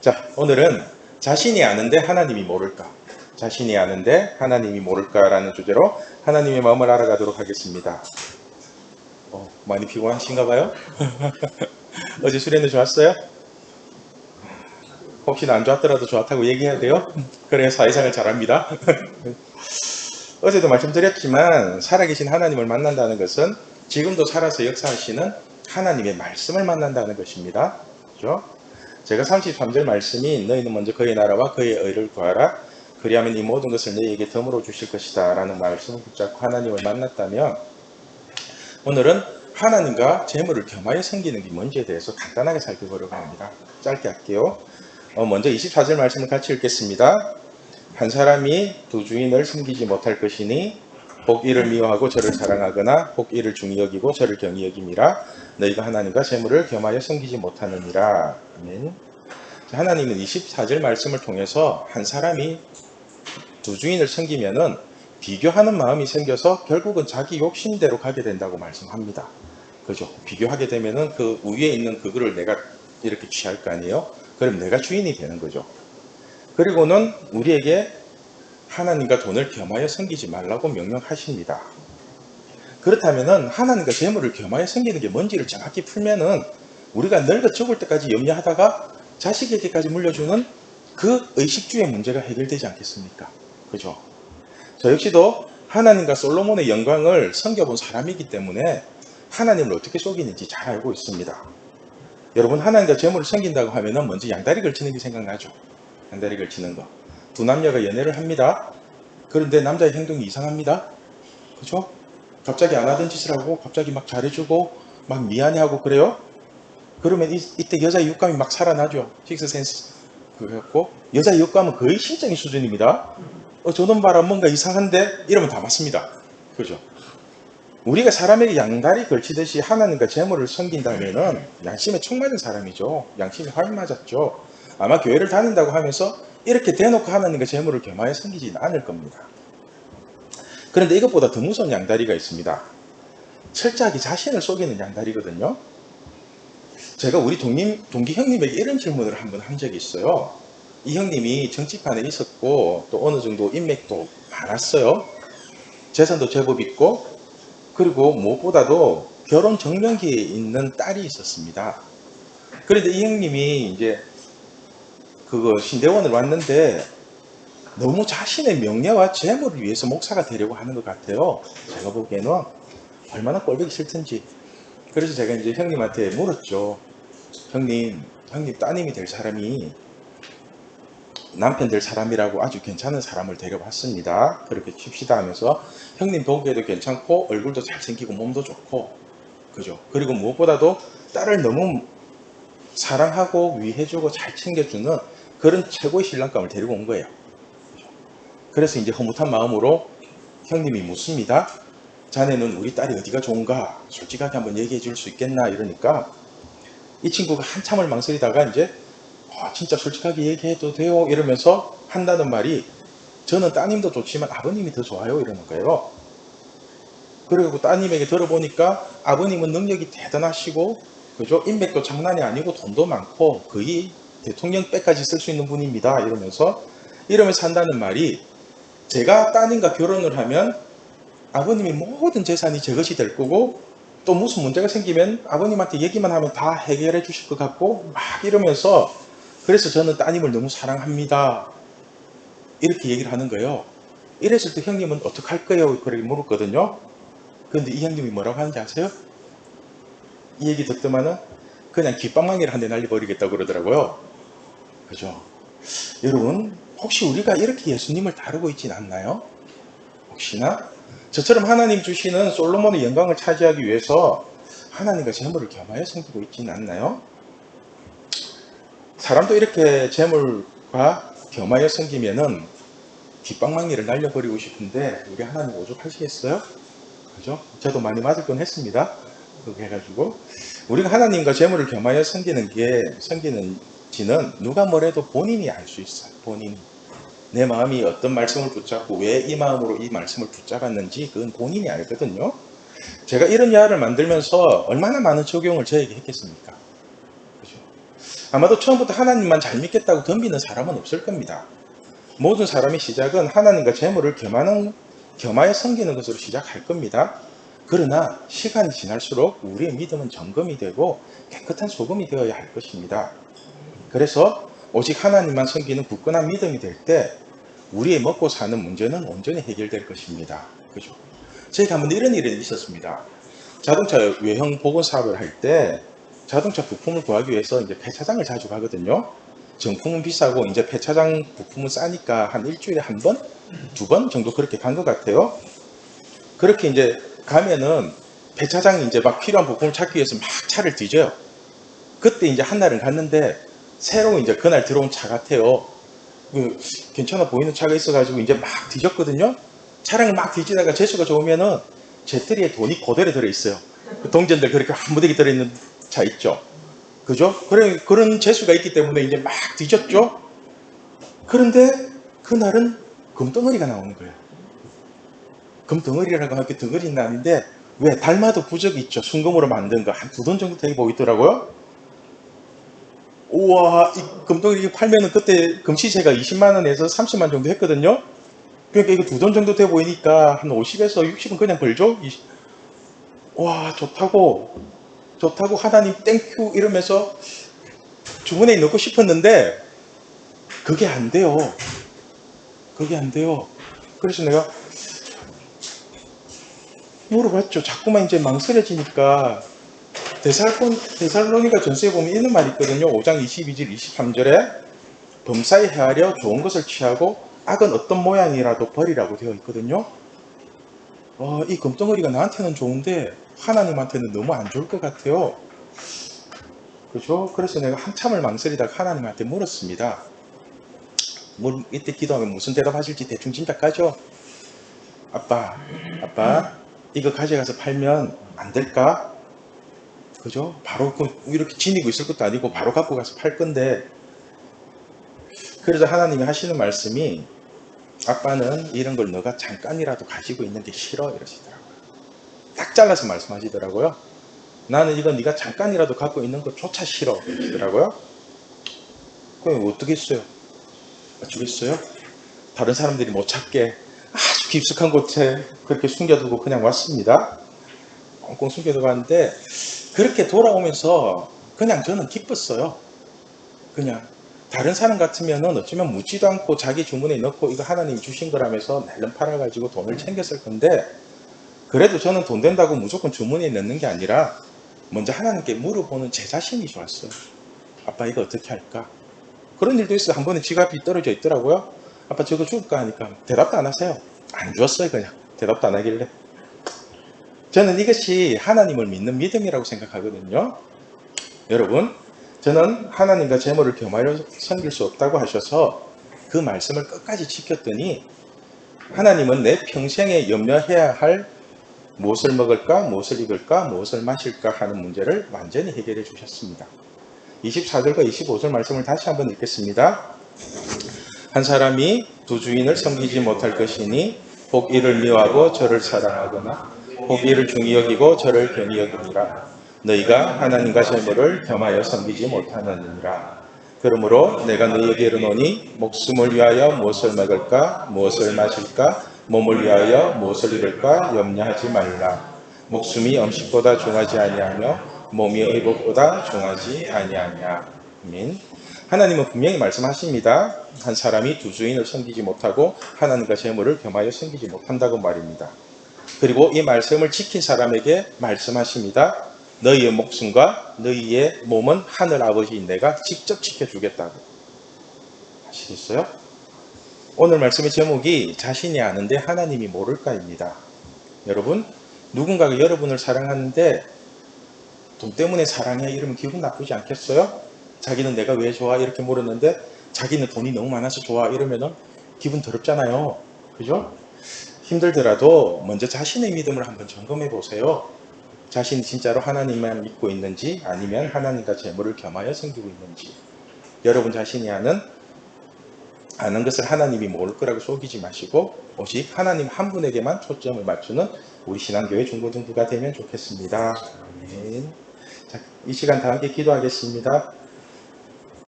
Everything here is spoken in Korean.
자, 오늘은 자신이 아는데 하나님이 모를까? 자신이 아는데 하나님이 모를까라는 주제로 하나님의 마음을 알아가도록 하겠습니다. 많이 피곤하신가 봐요? 어제 수련회 좋았어요? 혹시나 안 좋았더라도 좋았다고 얘기해야 돼요? 그래야 사회생활 잘합니다. 어제도 말씀드렸지만 살아계신 하나님을 만난다는 것은 지금도 살아서 역사하시는 하나님의 말씀을 만난다는 것입니다. 그렇죠? 제가 33절 말씀이 너희는 먼저 그의 나라와 그의 의를 구하라. 그리하면 이 모든 것을 너희에게 덤으로 주실 것이다 라는 말씀을 붙잡고 하나님을 만났다면, 오늘은 하나님과 재물을 겸하여 섬기는 게 뭔지에 대해서 간단하게 살펴보려고 합니다. 짧게 할게요. 먼저 24절 말씀을 같이 읽겠습니다. 한 사람이 두 주인을 섬기지 못할 것이니 혹 이를 미워하고 저를 사랑하거나 혹 이를 중히 여기고 저를 경히 여김이라. 너희가 하나님과 재물을 겸하여 섬기지 못하느니라. 아멘. 하나님은 24절 말씀을 통해서 한 사람이 두 주인을 섬기면은 비교하는 마음이 생겨서 결국은 자기 욕심대로 가게 된다고 말씀합니다. 그죠? 비교하게 되면은 그 위에 있는 그거를 내가 이렇게 취할 거 아니에요? 그럼 내가 주인이 되는 거죠. 그리고는 우리에게 하나님과 돈을 겸하여 섬기지 말라고 명령하십니다. 그렇다면은 하나님과 재물을 겸하여 섬기는 게 뭔지를 정확히 풀면은 우리가 늙어 죽을 때까지 염려하다가 자식에게까지 물려주는 그 의식주의 문제가 해결되지 않겠습니까? 그죠? 저 역시도 하나님과 솔로몬의 영광을 섬겨본 사람이기 때문에 하나님을 어떻게 속이는지 잘 알고 있습니다. 여러분, 하나님과 재물을 섬긴다고 하면은 먼저 양다리 걸치는 게 생각나죠? 양다리 걸치는 거. 두 남녀가 연애를 합니다. 그런데 남자의 행동이 이상합니다. 그죠? 갑자기 안 하던 짓을 하고 갑자기 막 잘해주고 막 미안해하고 그래요? 그러면 이때 여자의 육감이 막 살아나죠. 식스센스. 그래갖고 여자의 육감은 거의 신적인 수준입니다. 저놈 봐라 뭔가 이상한데 이러면 다 맞습니다. 그죠? 우리가 사람에게 양다리 걸치듯이 하나님과 재물을 섬긴다면은 양심에 총 맞은 사람이죠. 양심이 활 맞았죠. 아마 교회를 다닌다고 하면서 이렇게 대놓고 하나님과 재물을 겸하여 섬기지는 않을 겁니다. 그런데 이것보다 더 무서운 양다리가 있습니다. 철저하게 자신을 속이는 양다리거든요. 제가 우리 동기 형님에게 이런 질문을 한번 한 적이 있어요. 이 형님이 정치판에 있었고 또 어느 정도 인맥도 많았어요. 재산도 제법 있고, 그리고 무엇보다도 결혼 정년기에 있는 딸이 있었습니다. 그런데 이 형님이 이제 그거 신대원을 왔는데 너무 자신의 명예와 재물을 위해서 목사가 되려고 하는 것 같아요. 제가 보기에는 얼마나 꼴보기 싫든지. 그래서 제가 이제 형님한테 물었죠. 형님 따님이 될 사람이 남편 될 사람이라고 아주 괜찮은 사람을 데려왔습니다. 그렇게 칩시다 하면서 형님 보기에도 괜찮고 얼굴도 잘생기고 몸도 좋고, 그죠? 그리고 무엇보다도 딸을 너무 사랑하고 위해주고 잘 챙겨주는 그런 최고의 신랑감을 데리고 온 거예요. 그래서 이제 허무한 마음으로 형님이 묻습니다. 자네는 우리 딸이 어디가 좋은가? 솔직하게 한번 얘기해 줄 수 있겠나? 이러니까 이 친구가 한참을 망설이다가 이제 진짜 솔직하게 얘기해도 돼요? 이러면서 한다는 말이, 저는 따님도 좋지만 아버님이 더 좋아요. 이러는 거예요. 그리고 따님에게 들어보니까 아버님은 능력이 대단하시고, 그죠? 인맥도 장난이 아니고 돈도 많고 거의 대통령배까지 쓸 수 있는 분입니다. 이러면서 한다는 말이, 제가 따님과 결혼을 하면 아버님이 모든 재산이 제 것이 될 거고, 또 무슨 문제가 생기면 아버님한테 얘기만 하면 다 해결해 주실 것 같고 막 이러면서, 그래서 저는 따님을 너무 사랑합니다. 이렇게 얘기를 하는 거예요. 이랬을 때 형님은 어떡할 거예요? 그렇게 물었거든요. 그런데 이 형님이 뭐라고 하는지 아세요? 이 얘기 듣더만은 그냥 귓방망이를 한 대 날려버리겠다고 그러더라고요. 그죠? 여러분, 혹시 우리가 이렇게 예수님을 다루고 있진 않나요? 혹시나? 저처럼 하나님 주시는 솔로몬의 영광을 차지하기 위해서 하나님과 재물을 겸하여 섬기고 있지는 않나요? 사람도 이렇게 재물과 겸하여 섬기면은 뒷방망이를 날려버리고 싶은데 우리 하나님 오죽하시겠어요? 그죠? 저도 많이 맞을 뻔 했습니다. 그렇게 해가지고 우리가 하나님과 재물을 겸하여 섬기는지는 누가 뭐래도 본인이 알 수 있어요. 본인이. 내 마음이 어떤 말씀을 붙잡고 왜 이 마음으로 이 말씀을 붙잡았는지 그건 본인이 알거든요. 제가 이런 야를 만들면서 얼마나 많은 적용을 저에게 했겠습니까? 그죠? 아마도 처음부터 하나님만 잘 믿겠다고 덤비는 사람은 없을 겁니다. 모든 사람의 시작은 하나님과 재물을 겸하여 섬기는 것으로 시작할 겁니다. 그러나 시간이 지날수록 우리의 믿음은 점검이 되고 깨끗한 소금이 되어야 할 것입니다. 그래서 오직 하나님만 섬기는 굳건한 믿음이 될 때 우리의 먹고 사는 문제는 온전히 해결될 것입니다. 그죠? 저희가 한번 이런 일이 있었습니다. 자동차 외형 복원 사업을 할 때 자동차 부품을 구하기 위해서 이제 폐차장을 자주 가거든요. 정품은 비싸고 이제 폐차장 부품은 싸니까 한 일주일에 한 번, 두 번 정도 그렇게 간 것 같아요. 그렇게 이제 가면은 폐차장이 이제 막 필요한 부품을 찾기 위해서 막 차를 뒤져요. 그때 이제 한 날은 갔는데 새로 이제 그날 들어온 차 같아요. 괜찮아 보이는 차가 있어가지고 이제 막 뒤졌거든요. 차량을 막 뒤지다가 재수가 좋으면은 배터리에 돈이 그대로 들어있어요. 동전들 그렇게 한 무더기 들어있는 차 있죠. 그죠? 그런 재수가 있기 때문에 이제 막 뒤졌죠. 그런데 그날은 금덩어리가 나오는 거예요. 금덩어리라고 하면 덩어리는 아닌데 왜 달마도 부적이 있죠. 순금으로 만든 거 한 2돈 정도 되게 보이더라고요. 우와, 이 금덩어리 팔면은 그때 금시세가 20만 원에서 30만 정도 했거든요. 그러니까 이거 2돈 정도 돼 보이니까 한 50에서 60은 그냥 벌죠. 와, 좋다고 하나님 땡큐 이러면서 주머니에 넣고 싶었는데 그게 안 돼요. 그게 안 돼요. 그래서 내가 물어봤죠. 자꾸만 이제 망설여지니까 데살로니가 전서에 보면 이런 말이 있거든요. 5장 22절 23절에 범사에 헤아려 좋은 것을 취하고 악은 어떤 모양이라도 버리라고 되어 있거든요. 이 금덩어리가 나한테는 좋은데 하나님한테는 너무 안 좋을 것 같아요. 그죠? 그래서 내가 한참을 망설이다가 하나님한테 물었습니다. 이때 기도하면 무슨 대답하실지 대충 짐작가죠? 아빠, 이거 가져가서 팔면 안 될까? 그죠? 바로 이렇게 지니고 있을 것도 아니고 바로 갖고 가서 팔 건데. 그래서 하나님이 하시는 말씀이 아빠는 이런 걸 너가 잠깐이라도 가지고 있는 게 싫어 이러시더라고요. 딱 잘라서 말씀하시더라고요. 나는 이거 네가 잠깐이라도 갖고 있는 것조차 싫어 이러시더라고요. 그럼 어떻게 했어요? 주겠어요? 다른 사람들이 못 찾게 아주 깊숙한 곳에 그렇게 숨겨두고 그냥 왔습니다. 꽁꽁 숨겨두고 왔는데 그렇게 돌아오면서 그냥 저는 기뻤어요. 그냥 다른 사람 같으면은 어쩌면 묻지도 않고 자기 주머니에 넣고 이거 하나님이 주신 거라면서 날름 팔아가지고 돈을 챙겼을 건데 그래도 저는 돈 된다고 무조건 주머니에 넣는 게 아니라 먼저 하나님께 물어보는 제 자신이 좋았어요. 아빠 이거 어떻게 할까? 그런 일도 있어요. 한 번에 지갑이 떨어져 있더라고요. 아빠 저거 줄까 하니까 대답도 안 하세요. 안 줬어요. 그냥 대답도 안 하길래. 저는 이것이 하나님을 믿는 믿음이라고 생각하거든요. 여러분, 저는 하나님과 재물을 겸하여 섬길 수 없다고 하셔서 그 말씀을 끝까지 지켰더니 하나님은 내 평생에 염려해야 할 무엇을 먹을까, 무엇을 입을까, 무엇을 마실까 하는 문제를 완전히 해결해 주셨습니다. 24절과 25절 말씀을 다시 한번 읽겠습니다. 한 사람이 두 주인을 섬기지 못할 것이니 혹 이를 미워하고 저를 사랑하거나 혹 이를 중히 여기고 저를 괜히 여기니라. 너희가 하나님과 재물을 겸하여 섬기지 못하느니라. 그러므로 내가 너희에게 이르노니 목숨을 위하여 무엇을 먹을까, 무엇을 마실까, 몸을 위하여 무엇을 입을까 염려하지 말라. 목숨이 음식보다 중하지 아니하며 몸이 의복보다 중하지 아니하냐. 아멘. 하나님은 분명히 말씀하십니다. 한 사람이 두 주인을 섬기지 못하고 하나님과 재물을 겸하여 섬기지 못한다고 말입니다. 그리고 이 말씀을 지킨 사람에게 말씀하십니다. 너희의 목숨과 너희의 몸은 하늘 아버지인 내가 직접 지켜주겠다고 하시겠어요? 오늘 말씀의 제목이 자신이 아는데 하나님이 모를까입니다. 여러분, 누군가가 여러분을 사랑하는데 돈 때문에 사랑해 이러면 기분 나쁘지 않겠어요? 자기는 내가 왜 좋아 이렇게 물었는데 자기는 돈이 너무 많아서 좋아 이러면 기분 더럽잖아요. 그죠? 힘들더라도 먼저 자신의 믿음을 한번 점검해 보세요. 자신이 진짜로 하나님만 믿고 있는지 아니면 하나님과 재물을 겸하여 섬기고 있는지. 여러분 자신이 아는 것을 하나님이 모를 거라고 속이지 마시고 오직 하나님 한 분에게만 초점을 맞추는 우리 신앙교회 중고등부가 되면 좋겠습니다. 아멘. 자, 이 시간 다 함께 기도하겠습니다.